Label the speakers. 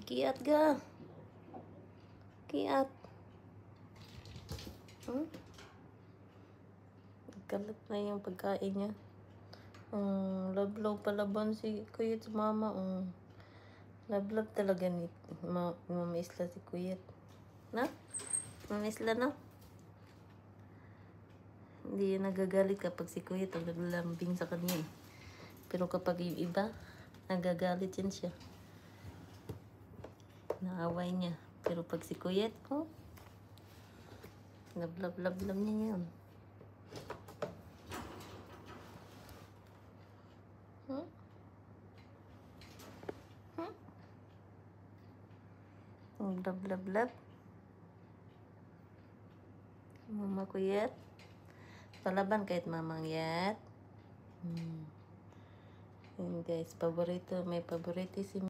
Speaker 1: Kiat ga. Kiat. Kalat na yung pagkain niya. Love palaban si Kuyet sa mama. Love talaga ni Mama Isla si Kuyet. Na? Mama Isla na? Hindi yan nagagalit kapag si Kuyet ang naglalambing sa kanya. Pero kapag yung iba, nagagalit yan siya. Naaway niya. Pero pag si Kuyet, love niya yan. Love. Mama Kuyet. Palaban kahit mamang Yet. Yun guys, may paborito si